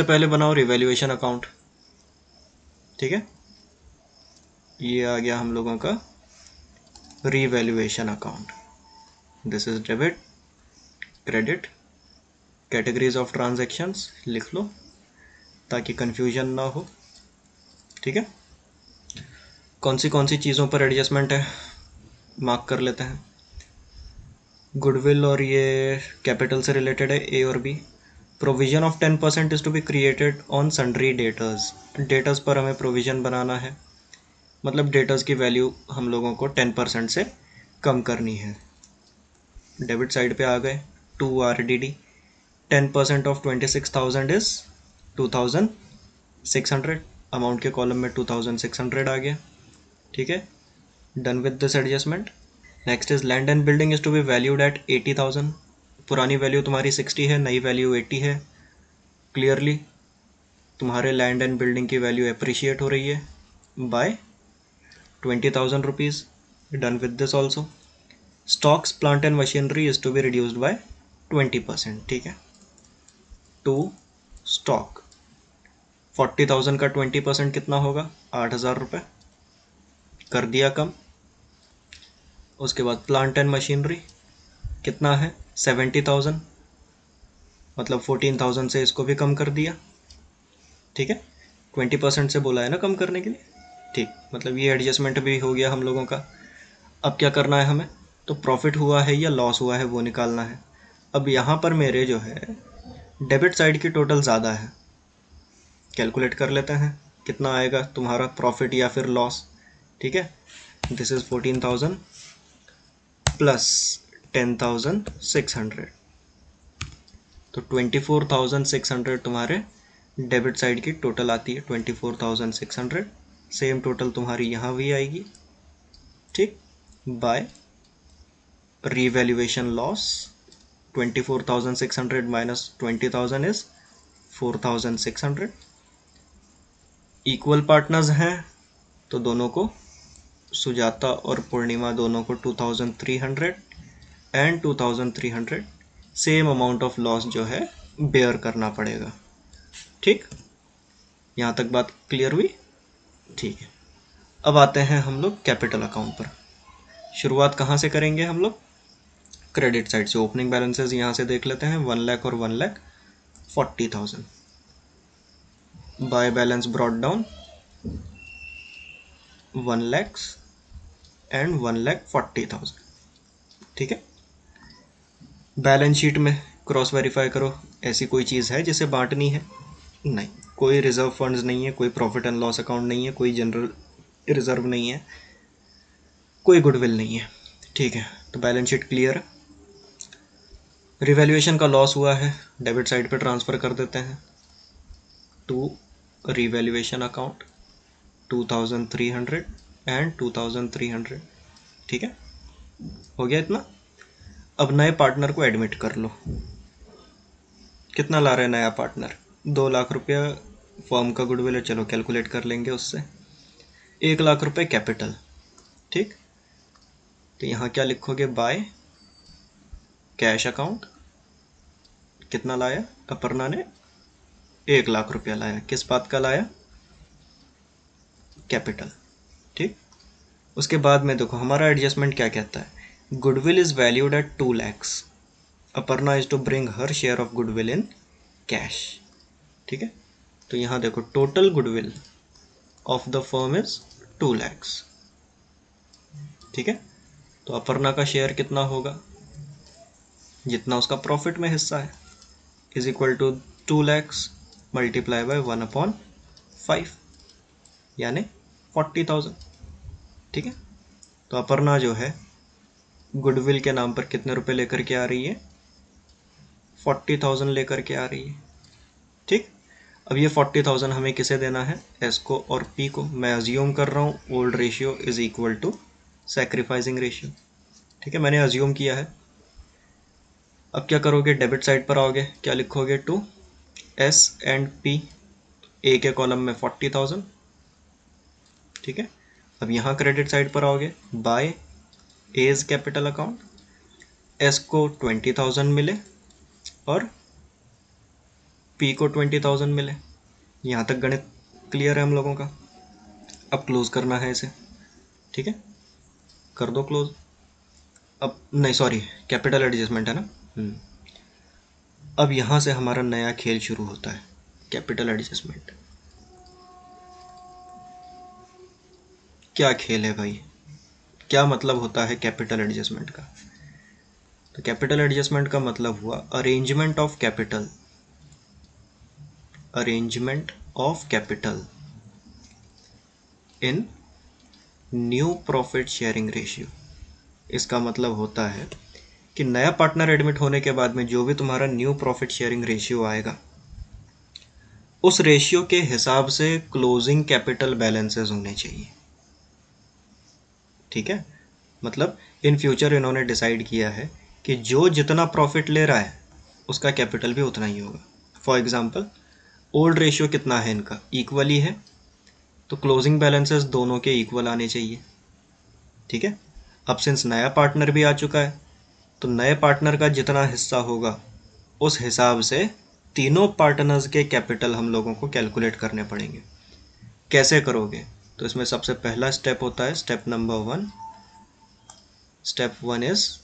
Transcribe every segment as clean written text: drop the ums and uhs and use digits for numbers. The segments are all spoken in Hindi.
सबसे पहले बनाओ रिवैल्यूएशन अकाउंट, ठीक है। ये आ गया हम लोगों का revaluation account. This is debit, credit, categories of transactions लिख लो ताकि कंफ्यूजन ना हो, ठीक है। कौन सी चीज़ों पर एडजस्टमेंट है मार्क कर लेते हैं। गुडविल और ये कैपिटल से रिलेटेड है, ए और B. Provision of 10% is to be created on sundry debtors. Debtors पर हमें प्रोविजन बनाना है, मतलब डेटर्स की वैल्यू हम लोगों को 10% से कम करनी है। डेबिट साइड पे आ गए, 2 RDD, 10% ऑफ 26,000 इज 2,600, अमाउंट के कॉलम में 2,600 आ गया, ठीक है। Done with this adjustment. Next is land and building is to be valued at 80,000। पुरानी वैल्यू तुम्हारी 60 है, नई वैल्यू 80 है। क्लियरली तुम्हारे लैंड एंड बिल्डिंग की वैल्यू अप्रिशिएट हो रही है by 20,000 rupees. Done with this also. Stocks plant and machinery is to be reduced by 20%, ठीक है। टू स्टॉक 40,000 का 20% कितना होगा, 8,000 रुपये, कर दिया कम। उसके बाद प्लांट एंड मशीनरी कितना है, 70,000, मतलब 14,000 से इसको भी कम कर दिया, ठीक है। 20% से बोला है ना कम करने के लिए, ठीक। मतलब ये एडजस्टमेंट भी हो गया हम लोगों का। अब क्या करना है हमें, तो प्रॉफिट हुआ है या लॉस हुआ है वो निकालना है। अब यहाँ पर मेरे जो है डेबिट साइड की टोटल ज़्यादा है, कैलकुलेट कर लेते हैं कितना आएगा तुम्हारा प्रॉफिट या फिर लॉस, ठीक है। दिस इज़ 14,000 प्लस 10,600, तो 24,600 तुम्हारे डेबिट साइड की टोटल आती है, 24,600। सेम टोटल तुम्हारी यहाँ भी आएगी, ठीक। By revaluation loss 24,600 minus 20,000 is 4,600। Equal partners हैं तो दोनों को, सुजाता और पूर्णिमा दोनों को 2,300 and 2,300 same amount of loss जो है बेयर करना पड़ेगा, ठीक। यहाँ तक बात क्लियर हुई, ठीक है। अब आते हैं हम लोग कैपिटल अकाउंट पर। शुरुआत कहाँ से करेंगे हम लोग, क्रेडिट साइड से। ओपनिंग बैलेंसेस यहाँ से देख लेते हैं, 1 लाख और 1,40,000। By balance brought down 1 lakh and 1,40,000, ठीक है। बैलेंस शीट में क्रॉस वेरीफाई करो, ऐसी कोई चीज़ है जिसे बांटनी है, नहीं। कोई रिजर्व फंड्स नहीं है, कोई प्रॉफिट एंड लॉस अकाउंट नहीं है, कोई जनरल रिजर्व नहीं है, कोई गुडविल नहीं है, ठीक है। तो बैलेंस शीट क्लियर है। रिवैल्यूएशन का लॉस हुआ है, डेबिट साइड पे ट्रांसफ़र कर देते हैं टू रिवैल्यूएशन अकाउंट 2,300 एंड 2,300, ठीक है। हो गया इतना। अब नए पार्टनर को एडमिट कर लो। कितना ला रहे हैं नया पार्टनर, 2 लाख रुपया फर्म का गुडविल है, चलो कैलकुलेट कर लेंगे उससे। 1 लाख रुपए कैपिटल, ठीक। तो यहाँ क्या लिखोगे, बाय कैश अकाउंट कितना लाया, अपर्णा ने 1 लाख रुपया लाया। किस बात का लाया, कैपिटल, ठीक। उसके बाद में देखो हमारा एडजस्टमेंट क्या कहता है, goodwill is valued at 2 lakhs। Aparna is to bring her share of goodwill in cash, ठीक है। तो यहाँ देखो total goodwill of the firm is 2 lakhs, ठीक है। तो अपर्णा का शेयर कितना होगा, जितना उसका प्रॉफिट में हिस्सा है, is equal to 2 lakhs multiply by 1/5 यानी 40,000, ठीक है। तो अपर्णा जो है गुडविल के नाम पर कितने रुपए लेकर के आ रही है, 40,000 लेकर के आ रही है, ठीक। अब ये 40,000 हमें किसे देना है, एस को और पी को। मैं अज्यूम कर रहा हूँ old ratio is equal to sacrificing ratio, ठीक है, मैंने अज्यूम किया है। अब क्या करोगे, डेबिट साइड पर आओगे, क्या लिखोगे, टू एस एंड पी। ए के कॉलम में 40,000, ठीक है। अब यहाँ क्रेडिट साइड पर आओगे, by S's capital account, S को 20,000 मिले और P को 20,000 मिले। यहाँ तक गणित क्लियर है हम लोगों का। अब क्लोज करना है इसे, ठीक है, कर दो क्लोज। अब नहीं, सॉरी, कैपिटल एडजस्टमेंट है ना। अब यहाँ से हमारा नया खेल शुरू होता है, कैपिटल एडजस्टमेंट। क्या खेल है भाई, क्या मतलब होता है कैपिटल एडजस्टमेंट का? तो कैपिटल एडजस्टमेंट का मतलब हुआ arrangement of capital, arrangement of capital in new profit sharing ratio. इसका मतलब होता है कि नया पार्टनर एडमिट होने के बाद में जो भी तुम्हारा न्यू प्रॉफिट शेयरिंग रेशियो आएगा, उस रेशियो के हिसाब से क्लोजिंग कैपिटल बैलेंसेस होने चाहिए, ठीक है। मतलब इन फ्यूचर इन्होंने डिसाइड किया है कि जो जितना प्रॉफिट ले रहा है उसका कैपिटल भी उतना ही होगा। फॉर एग्जांपल ओल्ड रेशियो कितना है इनका, इक्वल ही है, तो क्लोजिंग बैलेंसेस दोनों के इक्वल आने चाहिए, ठीक है। अब सिंस नया पार्टनर भी आ चुका है, तो नए पार्टनर का जितना हिस्सा होगा उस हिसाब से तीनों पार्टनर्स के कैपिटल हम लोगों को कैलकुलेट करने पड़ेंगे। कैसे करोगे? तो इसमें सबसे पहला स्टेप होता है step number 1। Step 1 is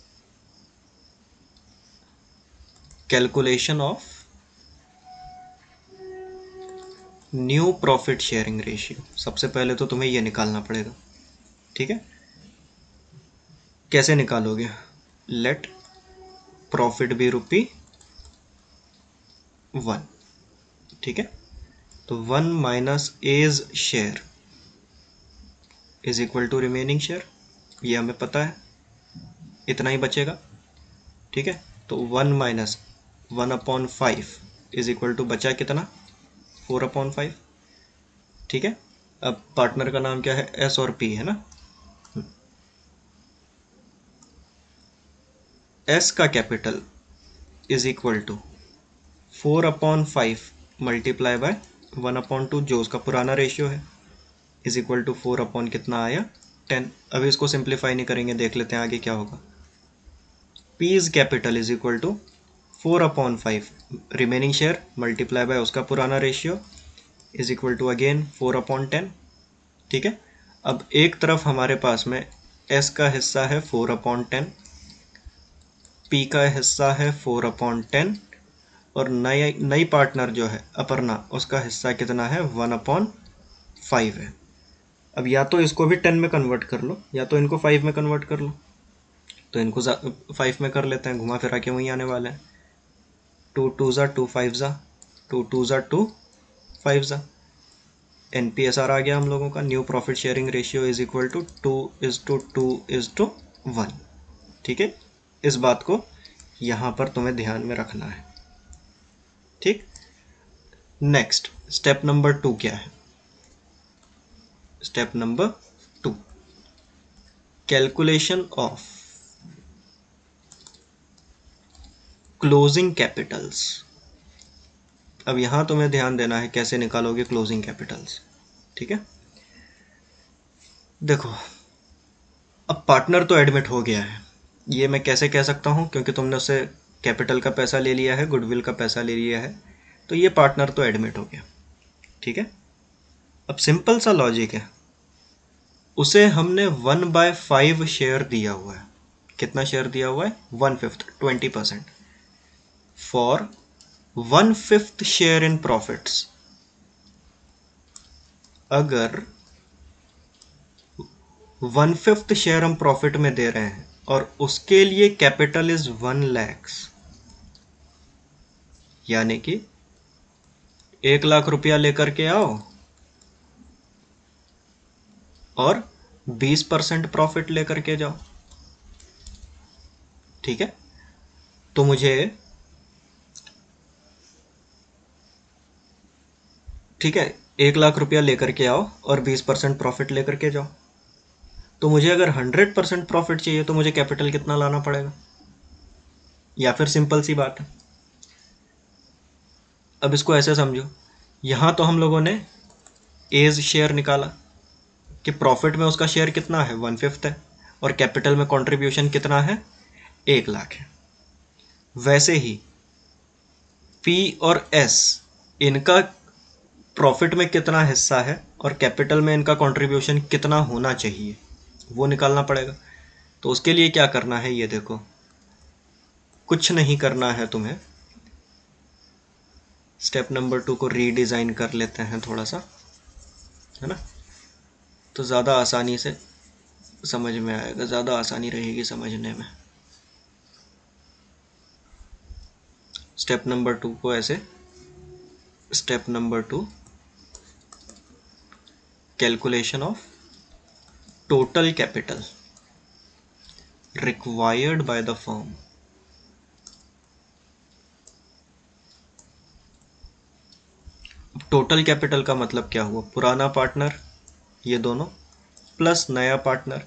calculation of new profit sharing ratio. सबसे पहले तो तुम्हें ये निकालना पड़ेगा, ठीक है। कैसे निकालोगे? लेट प्रॉफिट बी ₹1, ठीक है। तो 1 minus S's share is equal to remaining share, ये हमें पता है, इतना ही बचेगा, ठीक है। तो 1 माइनस 1/5 इज इक्वल टू बचा कितना, 4/5, ठीक है। अब पार्टनर का नाम क्या है, एस और पी है ना। एस का capital is equal to 4/5 multiply by 1/2, जो उसका पुराना रेशियो है, इज इक्वल टू 4 कितना आया, 10। अभी इसको सिंप्लीफाई नहीं करेंगे, देख लेते हैं आगे क्या होगा। P's capital is equal to 4/5 remaining share multiply by उसका पुराना ratio is equal to again 4/10, ठीक है। अब एक तरफ हमारे पास में एस का हिस्सा है 4/10, पी का हिस्सा है 4/10, और नई पार्टनर जो है अपर्णा, उसका हिस्सा कितना है, 1/5 है। अब या तो इसको भी 10 में कन्वर्ट कर लो, या तो इनको 5 में कन्वर्ट कर लो। तो इनको 5 में कर लेते हैं, घुमा फिरा के वहीं आने वाले हैं। 2 2 ज़ा 2 5 ज़ा 2 2 ज़ा 2 5 ज़ा, NPSR आ गया हम लोगों का, new profit sharing ratio is equal to 2:2:1, ठीक है। इस बात को यहाँ पर तुम्हें ध्यान में रखना है, ठीक। नेक्स्ट स्टेप नंबर 2 क्या है? Step number 2 calculation of closing Capitals. अब यहां तुम्हें ध्यान देना है कैसे निकालोगे क्लोजिंग कैपिटल्स, ठीक है। देखो, अब पार्टनर तो एडमिट हो गया है, ये मैं कैसे कह सकता हूं, क्योंकि तुमने उससे कैपिटल का पैसा ले लिया है, गुडविल का पैसा ले लिया है, तो ये पार्टनर तो एडमिट हो गया, ठीक है। अब सिंपल सा लॉजिक है, उसे हमने 1/5 शेयर दिया हुआ है। कितना शेयर दिया हुआ है? 1/5, 20%। फॉर 1/5 शेयर इन प्रॉफिट्स, अगर 1/5 शेयर हम प्रॉफिट में दे रहे हैं और उसके लिए कैपिटल इज 1 लाख, यानी कि 1 लाख रुपया लेकर के आओ और 20% प्रॉफिट लेकर के जाओ, ठीक है। तो मुझे, ठीक है, 1 लाख रुपया लेकर के आओ और 20% प्रॉफिट लेकर के जाओ। तो मुझे अगर 100% प्रॉफिट चाहिए तो मुझे कैपिटल कितना लाना पड़ेगा? या फिर सिंपल सी बात है, अब इसको ऐसे समझो, यहां तो हम लोगों ने एज शेयर निकाला कि प्रॉफिट में उसका शेयर कितना है, 1/5 है, और कैपिटल में कंट्रीब्यूशन कितना है, 1 लाख है। वैसे ही पी और एस इनका प्रॉफिट में कितना हिस्सा है और कैपिटल में इनका कंट्रीब्यूशन कितना होना चाहिए वो निकालना पड़ेगा। तो उसके लिए क्या करना है ये देखो, कुछ नहीं करना है तुम्हें। स्टेप नंबर 2 को रीडिज़ाइन कर लेते हैं थोड़ा सा, है ना, तो ज़्यादा आसानी से समझ में आएगा, ज़्यादा आसानी रहेगी समझने में। स्टेप नंबर 2 को ऐसे, step number 2 calculation of total capital required by the firm. Total capital का मतलब क्या हुआ, पुराना पार्टनर ये दोनों प्लस नया पार्टनर,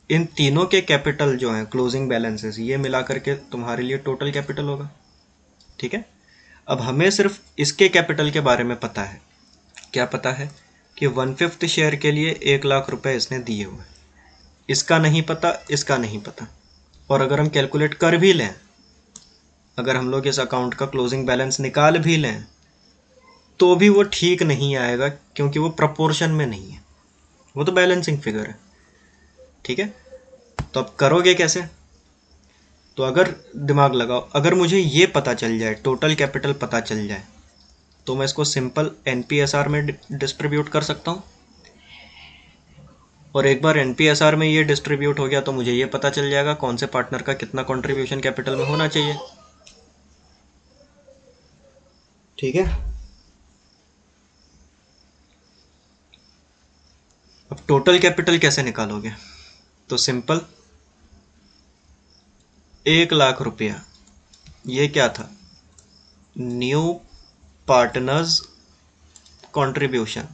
इन तीनों के कैपिटल जो हैं क्लोजिंग बैलेंसेस ये मिला करके तुम्हारे लिए टोटल कैपिटल होगा। ठीक है, अब हमें सिर्फ इसके कैपिटल के बारे में पता है। क्या पता है कि 1/5 शेयर के लिए 1,00,000 रुपए इसने दिए हुए, इसका नहीं पता, इसका नहीं पता। और अगर हम कैलकुलेट कर भी लें, अगर हम लोग इस अकाउंट का क्लोजिंग बैलेंस निकाल भी लें तो भी वो ठीक नहीं आएगा, क्योंकि वो प्रपोर्शन में नहीं है, वो तो बैलेंसिंग फिगर है। ठीक है, तो अब करोगे कैसे, तो अगर दिमाग लगाओ, अगर मुझे ये पता चल जाए, टोटल कैपिटल पता चल जाए, तो मैं इसको सिंपल एनपीएसआर में डिस्ट्रीब्यूट कर सकता हूँ। और एक बार एनपीएसआर में ये डिस्ट्रीब्यूट हो गया तो मुझे ये पता चल जाएगा कौन से पार्टनर का कितना कंट्रीब्यूशन कैपिटल में होना चाहिए। ठीक है, अब टोटल कैपिटल कैसे निकालोगे, तो सिंपल 1,00,000 रुपया ये क्या था, न्यू पार्टनर्स कंट्रीब्यूशन,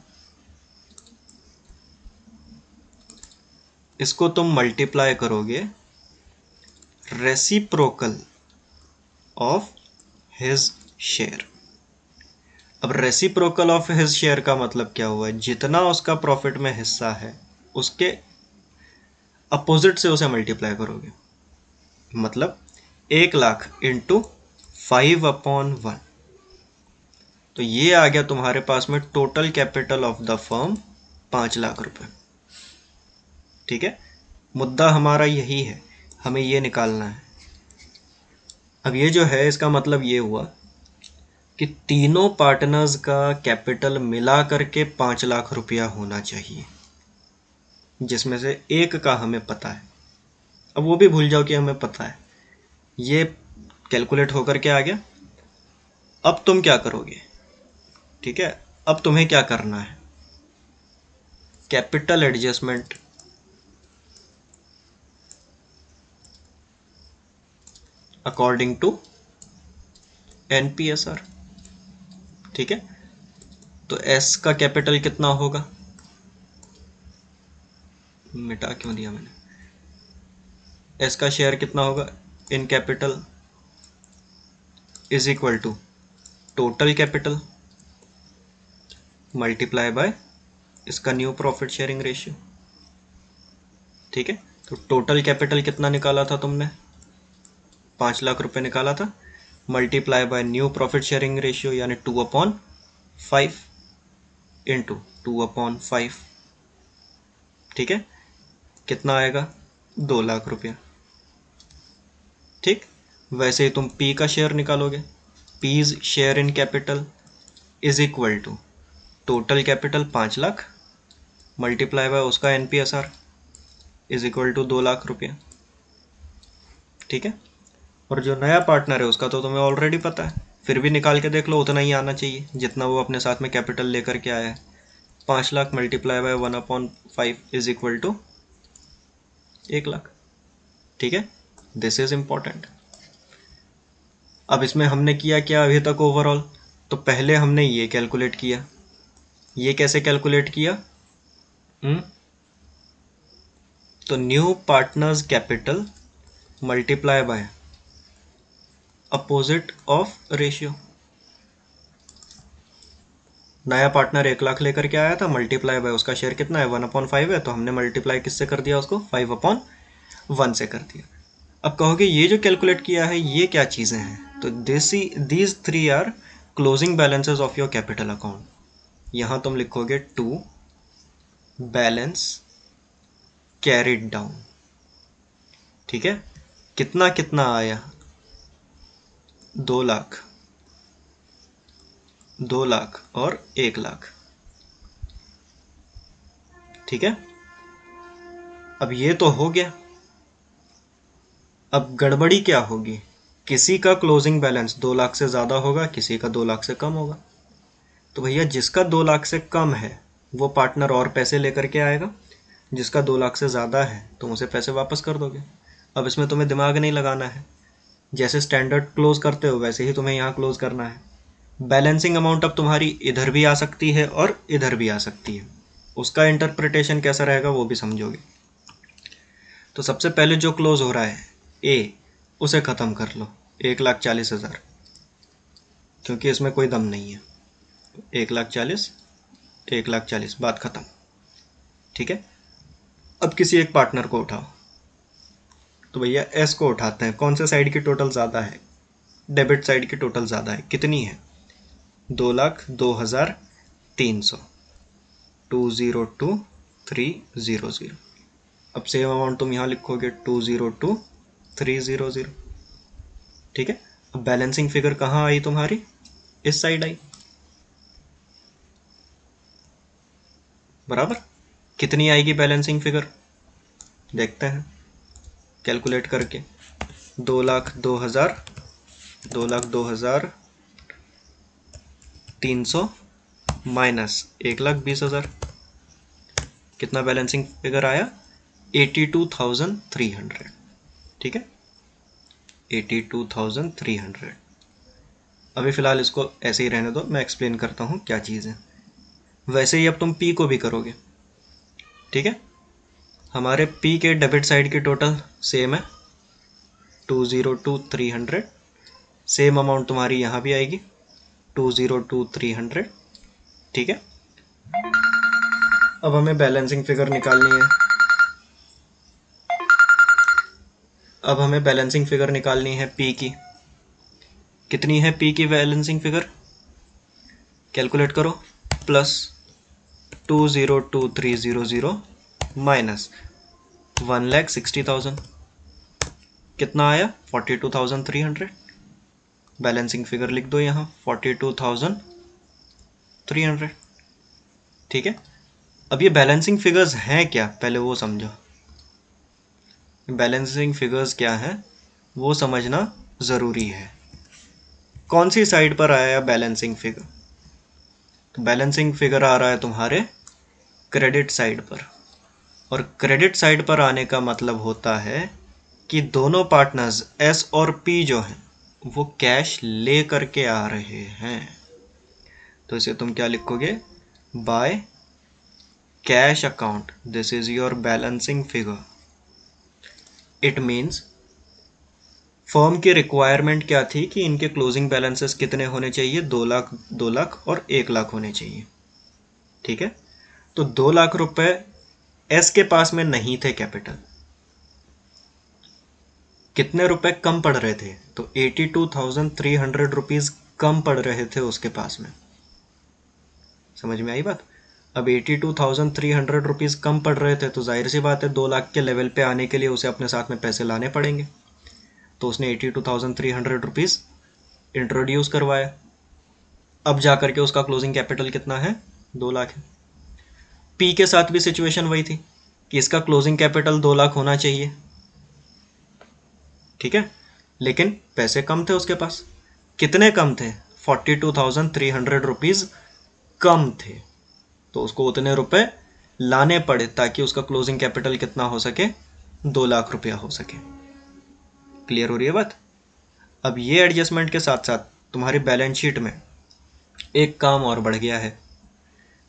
इसको तुम मल्टीप्लाई करोगे रेसिप्रोकल ऑफ हिज शेयर। अब रेसिप्रोकल ऑफ हिज शेयर का मतलब क्या हुआ है, जितना उसका प्रॉफिट में हिस्सा है उसके अपोजिट से उसे मल्टीप्लाई करोगे। मतलब 1,00,000 इंटू 5/1, तो ये आ गया तुम्हारे पास में total capital of the firm 5,00,000 रुपए। ठीक है, मुद्दा हमारा यही है, हमें ये निकालना है। अब ये जो है इसका मतलब ये हुआ कि तीनों पार्टनर्स का कैपिटल मिला करके 5,00,000 रुपया होना चाहिए, जिसमें से एक का हमें पता है। अब वो भी भूल जाओ कि हमें पता है, ये कैलकुलेट होकर के आ गया। अब तुम क्या करोगे, ठीक है, अब तुम्हें क्या करना है, capital adjustment according to NPSR. ठीक है, तो एस का कैपिटल कितना होगा, मिटा क्यों दिया मैंने, एस का शेयर कितना होगा in capital is equal to total capital multiply by इसका न्यू प्रॉफिट शेयरिंग रेशियो। ठीक है, तो टोटल कैपिटल कितना निकाला था तुमने, 5,00,000 रुपए निकाला था, multiply by new profit sharing ratio यानी 2/5 इंटू 2/5। ठीक है, कितना आएगा, 2,00,000 रुपया। ठीक, वैसे ही तुम पी का शेयर निकालोगे, P's share in capital is equal to total capital 5,00,000 multiply by उसका एनपीएसआर इज इक्वल टू 2,00,000 रुपया। ठीक है, और जो नया पार्टनर है उसका तो तुम्हें ऑलरेडी पता है, फिर भी निकाल के देख लो, उतना ही आना चाहिए जितना वो अपने साथ में कैपिटल लेकर के आया है। 5,00,000 multiply by 1/5 is equal to 1,00,000। ठीक है, दिस इज इम्पॉर्टेंट। अब इसमें हमने किया क्या अभी तक ओवरऑल, तो पहले हमने ये कैलकुलेट किया, ये कैसे कैलकुलेट किया, तो new partners capital multiply bye opposite of ratio. नया पार्टनर 1,00,000 लेकर के आया था, मल्टीप्लाई बाय उसका शेयर कितना है 1/5 है, तो हमने मल्टीप्लाई किससे कर दिया, उसको 5/1 से कर दिया। अब कहोगे ये जो कैलकुलेट किया है ये क्या चीज़ें हैं, तो these 3 are closing balances of your capital account, यहाँ तुम लिखोगे टू बैलेंस कैरिड डाउन। ठीक है, कितना कितना आया, 2 लाख, 2 लाख और 1 लाख। ठीक है, अब ये तो हो गया। अब गड़बड़ी क्या होगी, किसी का क्लोजिंग बैलेंस 2 लाख से ज़्यादा होगा, किसी का 2 लाख से कम होगा। तो भैया जिसका 2 लाख से कम है वो पार्टनर और पैसे लेकर के आएगा, जिसका 2 लाख से ज़्यादा है तुम उसे पैसे वापस कर दोगे। अब इसमें तुम्हें दिमाग नहीं लगाना है, जैसे स्टैंडर्ड क्लोज करते हो वैसे ही तुम्हें यहाँ क्लोज करना है। बैलेंसिंग अमाउंट अब तुम्हारी इधर भी आ सकती है और इधर भी आ सकती है, उसका इंटरप्रिटेशन कैसा रहेगा वो भी समझोगे। तो सबसे पहले जो क्लोज हो रहा है ए, उसे ख़त्म कर लो, 1,40,000, क्योंकि इसमें कोई दम नहीं है। 1,40,000, 1,40,000, बात ख़त्म। ठीक है, अब किसी एक पार्टनर को उठाओ, तो भैया एस को उठाते हैं। कौन से साइड की टोटल ज़्यादा है, डेबिट साइड की टोटल ज़्यादा है, कितनी है, 2,02,300, 2,02,300। अब सेम अमाउंट तुम यहाँ लिखोगे 2,02,300। ठीक है, अब बैलेंसिंग फिगर कहाँ आई तुम्हारी, इस साइड आई, बराबर। कितनी आएगी बैलेंसिंग फिगर, देखते हैं कैलकुलेट करके। 2,02,300 माइनस 1,20,000, कितना बैलेंसिंग फिगर आया, 82,300। ठीक है, 82,300। अभी फ़िलहाल इसको ऐसे ही रहने दो, मैं एक्सप्लेन करता हूँ क्या चीज़ है। वैसे ही अब तुम पी को भी करोगे। ठीक है, हमारे पी के डेबिट साइड की टोटल सेम है 2,02,300, सेम अमाउंट तुम्हारी यहाँ भी आएगी 2,02,300। ठीक है, अब हमें बैलेंसिंग फिगर निकालनी है। अब हमें बैलेंसिंग फिगर निकालनी है पी की। कितनी है पी की बैलेंसिंग फिगर, कैलकुलेट करो। प्लस 2,02,300 माइनस 1,60,000, कितना आया, 42,300। बैलेंसिंग फिगर लिख दो यहाँ 42,300। ठीक है, अब ये बैलेंसिंग फिगर्स हैं क्या, पहले वो समझो। बैलेंसिंग फिगर्स क्या है वो समझना ज़रूरी है। कौन सी साइड पर आया बैलेंसिंग फिगर, तो बैलेंसिंग फिगर आ रहा है तुम्हारे क्रेडिट साइड पर। और क्रेडिट साइड पर आने का मतलब होता है कि दोनों पार्टनर्स एस और पी जो हैं वो कैश ले करके आ रहे हैं। तो इसे तुम क्या लिखोगे, by cash account, this is your balancing figure. It means firm की रिक्वायरमेंट क्या थी कि इनके क्लोजिंग बैलेंसेस कितने होने चाहिए, 2 लाख, 2 लाख और 1 लाख होने चाहिए। ठीक है, तो 2 लाख रुपए एस के पास में नहीं थे कैपिटल, कितने रुपए कम पड़ रहे थे, तो 82,300 रुपीज़ कम पड़ रहे थे उसके पास में। समझ में आई बात। अब 82,300 रुपीज़ कम पड़ रहे थे तो जाहिर सी बात है 2 लाख के लेवल पे आने के लिए उसे अपने साथ में पैसे लाने पड़ेंगे। तो उसने 82,300 रुपीज़ इंट्रोड्यूस करवाया। अब जा करके उसका क्लोजिंग कैपिटल कितना है, 2 लाख है। पी के साथ भी सिचुएशन वही थी कि इसका क्लोजिंग कैपिटल 2 लाख होना चाहिए। ठीक है, लेकिन पैसे कम थे उसके पास, कितने कम थे, 42,300 रुपीज़ कम थे। तो उसको उतने रुपए लाने पड़े ताकि उसका क्लोजिंग कैपिटल कितना हो सके, 2 लाख रुपया हो सके। क्लियर हो रही है बात। अब ये एडजस्टमेंट के साथ साथ तुम्हारी बैलेंस शीट में एक काम और बढ़ गया है।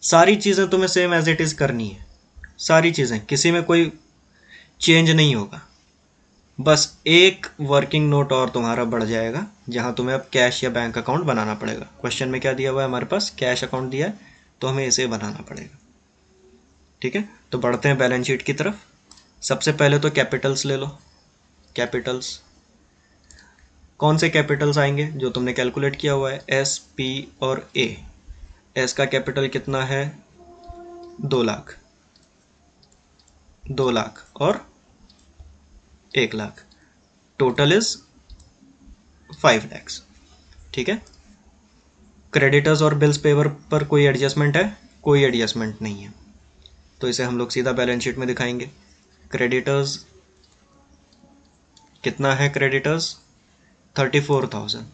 सारी चीज़ें तुम्हें सेम एज इट इज़ करनी है, सारी चीज़ें, किसी में कोई चेंज नहीं होगा। बस एक वर्किंग नोट और तुम्हारा बढ़ जाएगा जहां तुम्हें अब कैश या बैंक अकाउंट बनाना पड़ेगा। क्वेश्चन में क्या दिया हुआ है हमारे पास, कैश अकाउंट दिया है, तो हमें इसे बनाना पड़ेगा। ठीक है, तो बढ़ते हैं बैलेंस शीट की तरफ। सबसे पहले तो कैपिटल्स ले लो, कैपिटल्स। कौन से कैपिटल्स आएंगे जो तुमने कैलकुलेट किया हुआ है, एस, पी और ए। एस का कैपिटल कितना है, 2 लाख, 2 लाख और 1 लाख, टोटल इज 5 लैक्स। ठीक है। क्रेडिटर्स और बिल्स पेपर पर कोई एडजस्टमेंट है, कोई एडजस्टमेंट नहीं है, तो इसे हम लोग सीधा बैलेंस शीट में दिखाएंगे। क्रेडिटर्स कितना है, क्रेडिटर्स 34,000।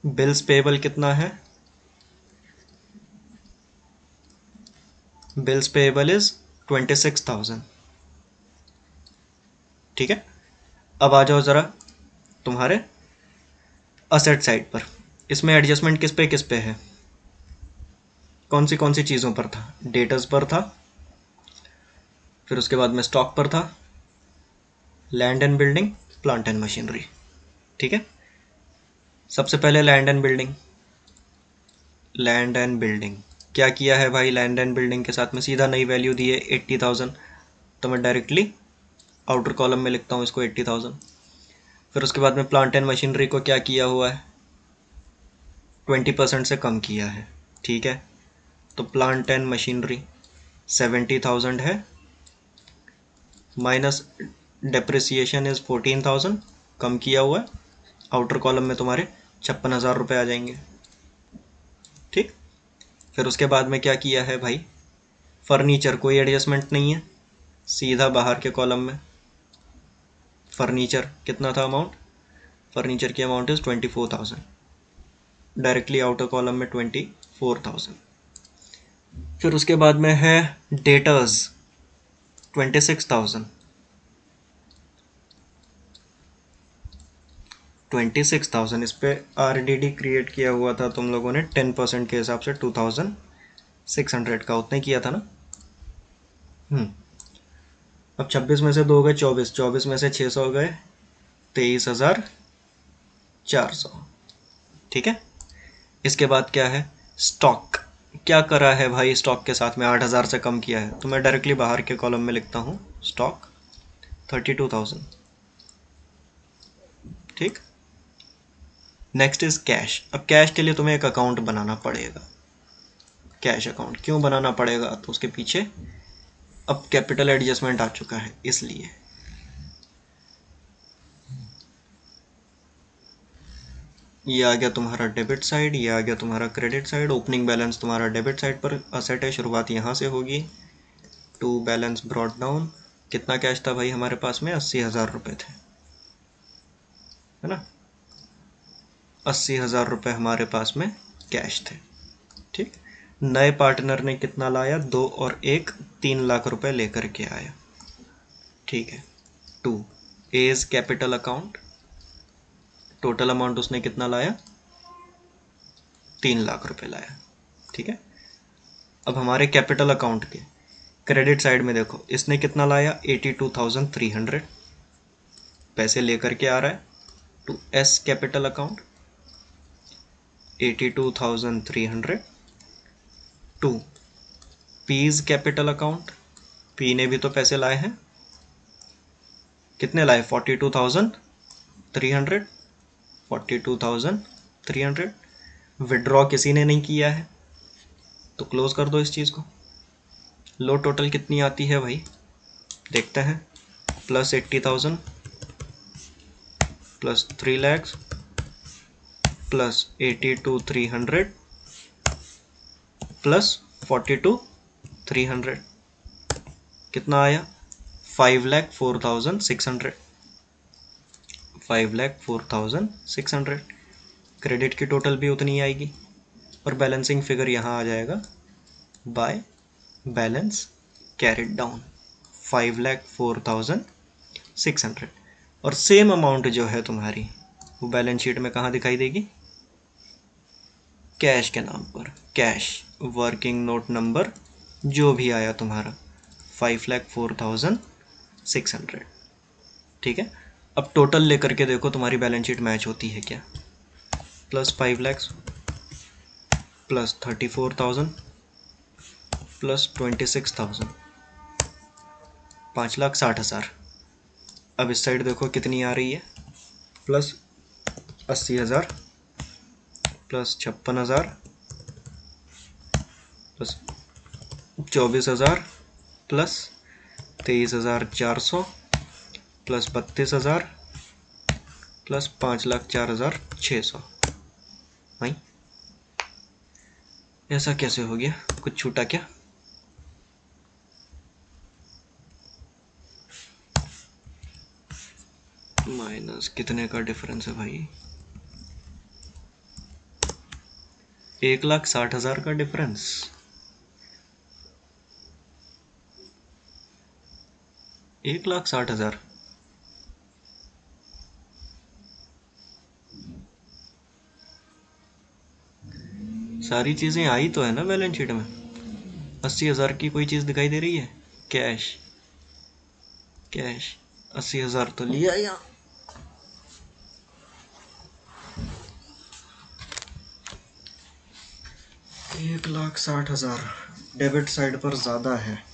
बिल्स पेबल कितना है, बिल्स पेबल इज 26,000। ठीक है। अब आ जाओ ज़रा तुम्हारे असेट साइड पर। इसमें एडजस्टमेंट किस पे है, कौन सी चीज़ों पर था, डेटर्स पर था, फिर उसके बाद में स्टॉक पर था, land and building, plant and machinery. ठीक है। सबसे पहले land and building. Land and building क्या किया है भाई, लैंड एंड बिल्डिंग के साथ में सीधा नई वैल्यू दी है 80,000, तो मैं डायरेक्टली आउटर कॉलम में लिखता हूँ इसको 80,000। फिर उसके बाद में प्लांट एंड मशीनरी को क्या किया हुआ है, 20% से कम किया है। ठीक है। तो प्लांट एंड मशीनरी 70,000 है, माइनस डेप्रिसिएशन इज 14,000, कम किया हुआ है। आउटर कॉलम में तुम्हारे 56,000 रुपये आ जाएंगे। ठीक। फिर उसके बाद में क्या किया है भाई, फर्नीचर कोई एडजस्टमेंट नहीं है, सीधा बाहर के कॉलम में। फर्नीचर कितना था अमाउंट, फर्नीचर की amount is 24,000, directly outer column में 24,000। फिर उसके बाद में है डेटर्स 26,000, 26,000 इस पे RDD क्रिएट किया हुआ था तुम लोगों ने 10% के हिसाब से 2,600 का, उतना ही किया था ना। अब 26 में से 2 गए 24, 24 में से 600 गए 23,400। ठीक है। इसके बाद क्या है, स्टॉक क्या करा है भाई, स्टॉक के साथ में 8,000 से कम किया है, तो मैं डायरेक्टली बाहर के कॉलम में लिखता हूँ स्टॉक 32,000। ठीक। Next is cash. अब कैश के लिए तुम्हें एक अकाउंट बनाना पड़ेगा। कैश अकाउंट क्यों बनाना पड़ेगा, तो उसके पीछे अब कैपिटल एडजस्टमेंट आ चुका है, इसलिए ये आ गया तुम्हारा डेबिट साइड, ये आ गया तुम्हारा क्रेडिट साइड। ओपनिंग बैलेंस तुम्हारा डेबिट साइड पर असेट है, शुरुआत यहाँ से होगी। टू बैलेंस ब्रॉट डाउन, कितना कैश था भाई हमारे पास में, 80,000 रुपये थे, है ना। 80,000 रुपये हमारे पास में कैश थे। ठीक। नए पार्टनर ने कितना लाया, 2 और 1, 3 लाख रुपए लेकर के आया। ठीक है। 2 S's capital account, total amount उसने कितना लाया, 3 लाख रुपए लाया। ठीक है। अब हमारे कैपिटल अकाउंट के क्रेडिट साइड में देखो, इसने कितना लाया, 82,300 पैसे लेकर के आ रहा है to S's capital account, 82,300 to P's capital account. P ने भी तो पैसे लाए हैं, कितने लाए, 42,300, 42,300। विड्रॉ किसी ने नहीं किया है, तो क्लोज कर दो इस चीज़ को। लो टोटल कितनी आती है भाई, देखते हैं। Plus 80,000 plus 3 lakhs plus 82,300 plus 42,300 कितना आया, 5,04,600, 5,04,600। क्रेडिट की टोटल भी उतनी आएगी, और बैलेंसिंग फिगर यहाँ आ जाएगा बाय बैलेंस कैरिड डाउन 5,04,600। और सेम अमाउंट जो है तुम्हारी वो बैलेंस शीट में कहाँ दिखाई देगी, कैश के नाम पर। कैश वर्किंग नोट नंबर जो भी आया तुम्हारा 5,04,600। ठीक है। अब टोटल लेकर के देखो तुम्हारी बैलेंस शीट मैच होती है क्या, प्लस 5 लैक्स प्लस 34,000 प्लस 26,000, 5,60,000। अब इस साइड देखो कितनी आ रही है, plus 80,000 plus 56,000 plus 24,000 plus 23,400 plus 32,000 plus 5,04,600। भाई ऐसा कैसे हो गया, कुछ छूटा क्या? माइनस कितने का डिफरेंस है भाई? 1,60,000 का डिफरेंस। एक लाख 60,000। सारी चीजें आई तो है ना बैलेंस शीट में? 80,000 की कोई चीज दिखाई दे रही है? कैश, कैश 80,000 तो लिया यहाँ। 1,60,000 डेबिट साइड पर ज़्यादा है।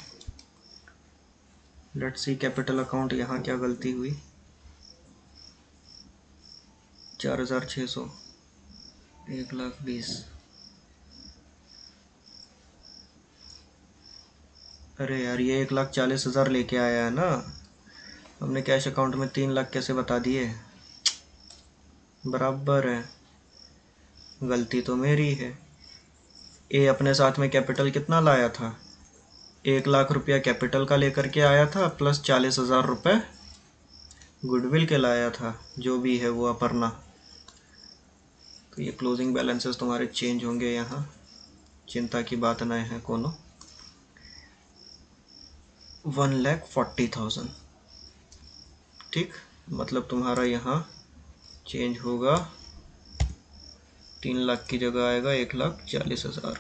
लेट्स सी कैपिटल अकाउंट, यहाँ क्या गलती हुई? 4,600, 1,20,000। अरे यार ये 1,40,000 लेके आया है ना, हमने कैश अकाउंट में 3 लाख कैसे बता दिए? बराबर है, गलती तो मेरी है। ए अपने साथ में कैपिटल कितना लाया था? 1,00,000 रुपया कैपिटल का लेकर के आया था, प्लस 40,000 रुपये गुडविल के लाया था, जो भी है वो अपर्णा। तो ये क्लोजिंग बैलेंसेस तुम्हारे चेंज होंगे यहाँ, चिंता की बात न है कोनो। 1,40,000, ठीक, मतलब तुम्हारा यहाँ चेंज होगा, 3 लाख की जगह आएगा 1,40,000।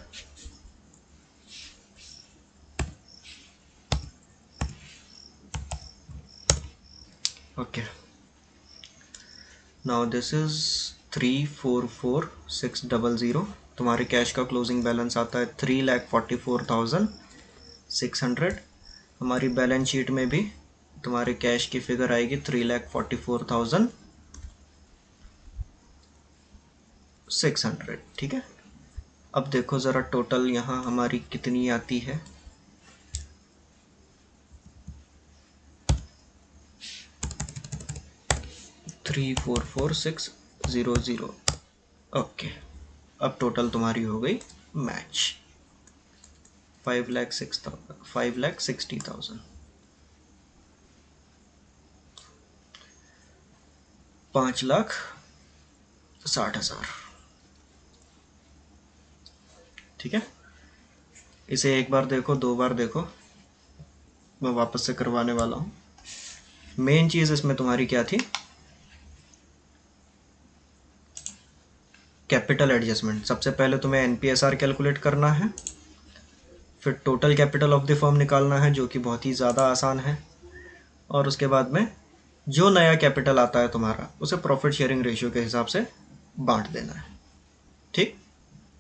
Okay, now this is 344,600। तुम्हारे कैश का क्लोजिंग बैलेंस आता है 3,44,600। हमारी बैलेंस शीट में भी तुम्हारे कैश की फिगर आएगी 3,44,600, ठीक है। अब देखो ज़रा टोटल यहाँ हमारी कितनी आती है। 3,44,600। ओके, अब टोटल तुम्हारी हो गई मैच 5,60,000। 5,60,000, ठीक है। इसे एक बार देखो, 2 बार देखो, मैं वापस से करवाने वाला हूँ। मेन चीज़ इसमें तुम्हारी क्या थी? Capital adjustment. सबसे पहले तुम्हें एनपीएसआर कैलकुलेट करना है, फिर total capital of the firm निकालना है, जो कि बहुत ही ज़्यादा आसान है, और उसके बाद में जो नया कैपिटल आता है तुम्हारा उसे प्रॉफिट शेयरिंग रेशियो के हिसाब से बांट देना है, ठीक।